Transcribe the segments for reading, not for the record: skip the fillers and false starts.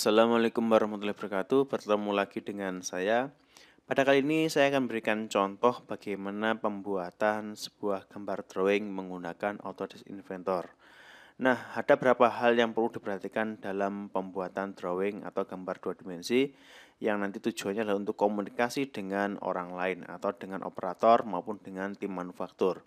Assalamualaikum warahmatullahi wabarakatuh. Bertemu lagi dengan saya. Pada kali ini saya akan berikan contoh bagaimana pembuatan sebuah gambar drawing menggunakan Autodesk Inventor. Nah, ada beberapa hal yang perlu diperhatikan dalam pembuatan drawing atau gambar dua dimensi yang nanti tujuannya adalah untuk komunikasi dengan orang lain atau dengan operator maupun dengan tim manufaktur.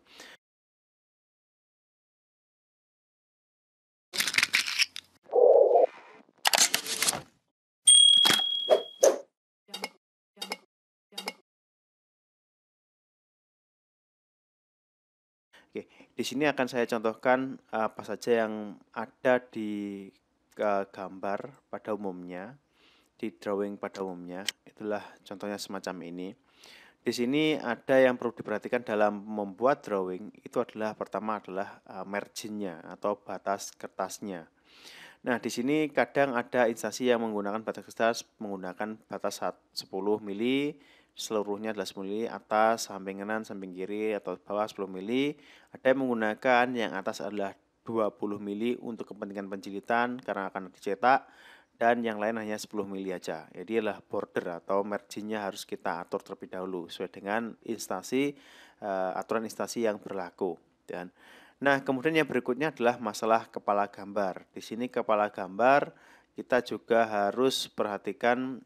Oke, di sini akan saya contohkan apa saja yang ada di gambar pada umumnya, di drawing pada umumnya. Itulah contohnya semacam ini. Di sini ada yang perlu diperhatikan dalam membuat drawing, itu adalah pertama adalah margin-nya atau batas kertasnya. Nah, di sini kadang ada instansi yang menggunakan batas kertas menggunakan batas 10 mili, seluruhnya adalah 10 mili, atas, samping kanan, samping kiri, atau bawah 10 mili. Ada yang menggunakan yang atas adalah 20 mili untuk kepentingan penjilitan karena akan dicetak, dan yang lain hanya 10 mili aja. Jadi adalah border atau margin-nya harus kita atur terlebih dahulu sesuai dengan aturan instansi yang berlaku. Dan nah, kemudian yang berikutnya adalah masalah kepala gambar. Di sini kepala gambar kita juga harus perhatikan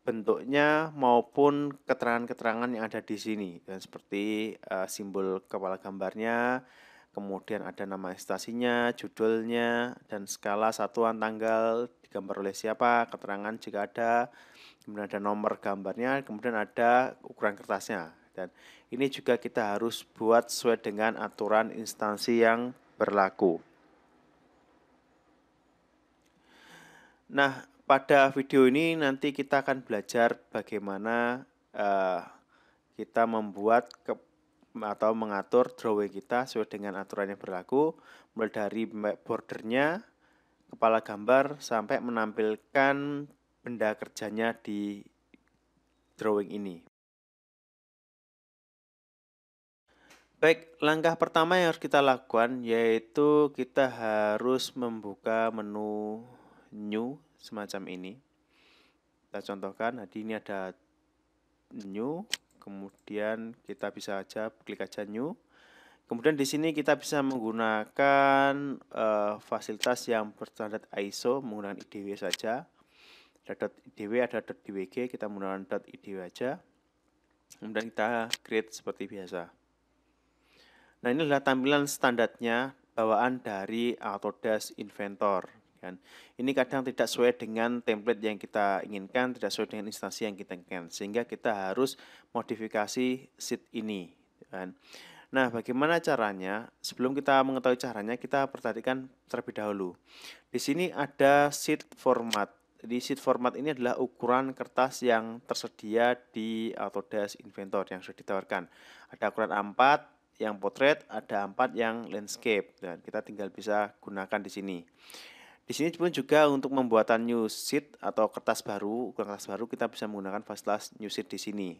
bentuknya maupun keterangan-keterangan yang ada di sini. Dan seperti simbol kepala gambarnya, kemudian ada nama instansinya, judulnya, dan skala satuan tanggal digambar oleh siapa, keterangan jika ada, kemudian ada nomor gambarnya, kemudian ada ukuran kertasnya. Dan ini juga kita harus buat sesuai dengan aturan instansi yang berlaku. Nah, pada video ini nanti kita akan belajar bagaimana kita membuat atau mengatur drawing kita sesuai dengan aturan yang berlaku, mulai dari bordernya, kepala gambar, sampai menampilkan benda kerjanya di drawing ini. Baik, langkah pertama yang harus kita lakukan yaitu kita harus membuka menu new semacam ini. Kita contohkan, jadi ini ada new, kemudian kita bisa klik aja new. Kemudian di sini kita bisa menggunakan fasilitas yang berstandar ISO menggunakan IDW saja. Ada .idw, ada .dwg, kita menggunakan .idw aja. Kemudian kita create seperti biasa. Nah, ini adalah tampilan standarnya bawaan dari Autodesk Inventor. Kan. Ini kadang tidak sesuai dengan template yang kita inginkan, tidak sesuai dengan instansi yang kita inginkan, sehingga kita harus modifikasi sheet ini. Kan. Nah, bagaimana caranya? Sebelum kita mengetahui caranya, kita perhatikan terlebih dahulu. Di sini ada sheet format. Di sheet format ini adalah ukuran kertas yang tersedia di Autodesk Inventor yang sudah ditawarkan. Ada ukuran A4 yang potret, ada 4 yang landscape, dan kita tinggal bisa gunakan di sini. Di sini pun juga untuk pembuatan new sheet atau kertas baru, ukuran kertas baru, kita bisa menggunakan fasilitas new sheet di sini.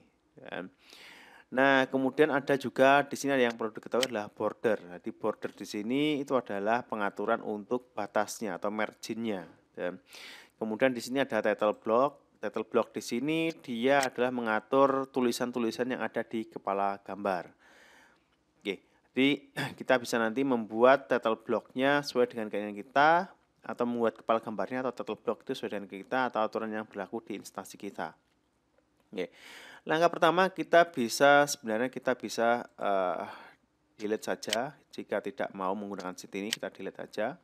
Nah, kemudian ada juga di sini yang perlu diketahui adalah border. Jadi border di sini itu adalah pengaturan untuk batasnya atau marginnya. Kemudian di sini ada title block. Title block di sini dia adalah mengatur tulisan-tulisan yang ada di kepala gambar. Oke, jadi kita bisa nanti membuat title block-nya sesuai dengan keinginan kita, atau membuat kepala gambarnya atau title block itu sesuai dengan kita atau aturan yang berlaku di instansi kita. Oke. Langkah pertama sebenarnya kita bisa delete saja. Jika tidak mau menggunakan sheet ini, kita delete saja.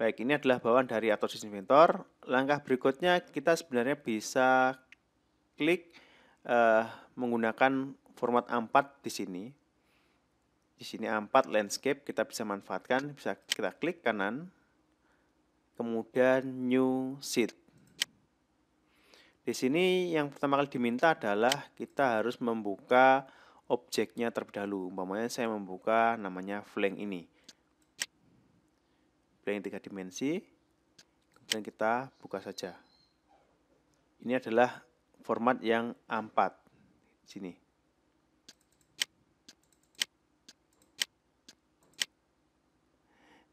Baik, ini adalah bawaan dari Autodesk Inventor. Langkah berikutnya kita sebenarnya bisa klik menggunakan format A4 di sini. Di sini A4 landscape kita bisa manfaatkan, bisa kita klik kanan, kemudian new sheet. Di sini yang pertama kali diminta adalah kita harus membuka objeknya terlebih dahulu. Umpamanya saya membuka namanya flank ini. Flank 3 dimensi. Kemudian kita buka saja. Ini adalah format yang A4. Sini.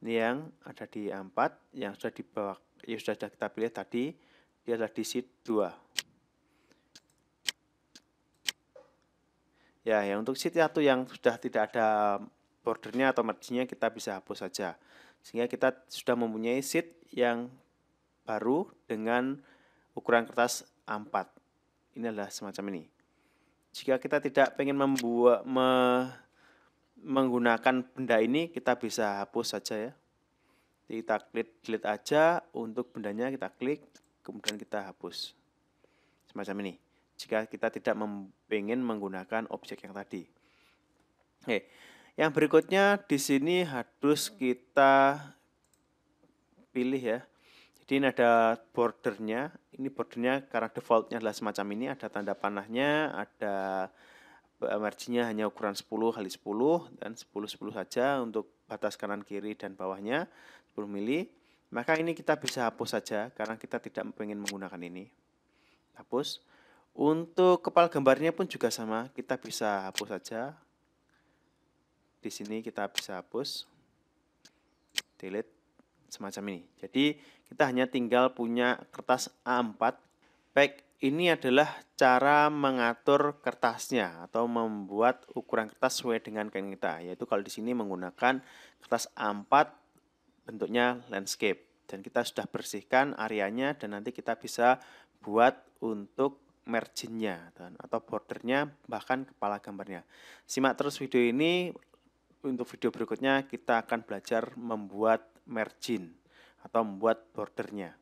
Ini Ini yang ada di A4, yang sudah di bawah, yang sudah kita pilih tadi, dia adalah di sheet 2. Ya, yang untuk sheet 1 yang sudah tidak ada bordernya atau marginnya kita bisa hapus saja. Sehingga kita sudah mempunyai sheet yang baru dengan ukuran kertas A4. Ini adalah semacam ini. Jika kita tidak ingin menggunakan benda ini, kita bisa hapus saja ya. Kita klik delete aja, untuk bendanya kita klik, kemudian kita hapus. Semacam ini. Jika kita tidak ingin menggunakan objek yang tadi. Oke. Yang berikutnya di sini harus kita pilih ya. Jadi ini ada bordernya. Ini bordernya karena defaultnya adalah semacam ini. Ada tanda panahnya, ada marginnya hanya ukuran 10 kali 10 dan 10 saja untuk batas kanan kiri dan bawahnya 10 mili. Maka ini kita bisa hapus saja karena kita tidak ingin menggunakan ini. Hapus. Untuk kepala gambarnya pun juga sama, kita bisa hapus saja. Di sini kita bisa hapus, delete, semacam ini. Jadi kita hanya tinggal punya kertas A4. Baik, ini adalah cara mengatur kertasnya atau membuat ukuran kertas sesuai dengan keinginan kita. Yaitu kalau di sini menggunakan kertas A4 bentuknya landscape. Dan kita sudah bersihkan areanya dan nanti kita bisa buat untuk marginnya atau bordernya, bahkan kepala gambarnya. Simak terus video ini. Untuk video berikutnya kita akan belajar membuat margin atau membuat bordernya.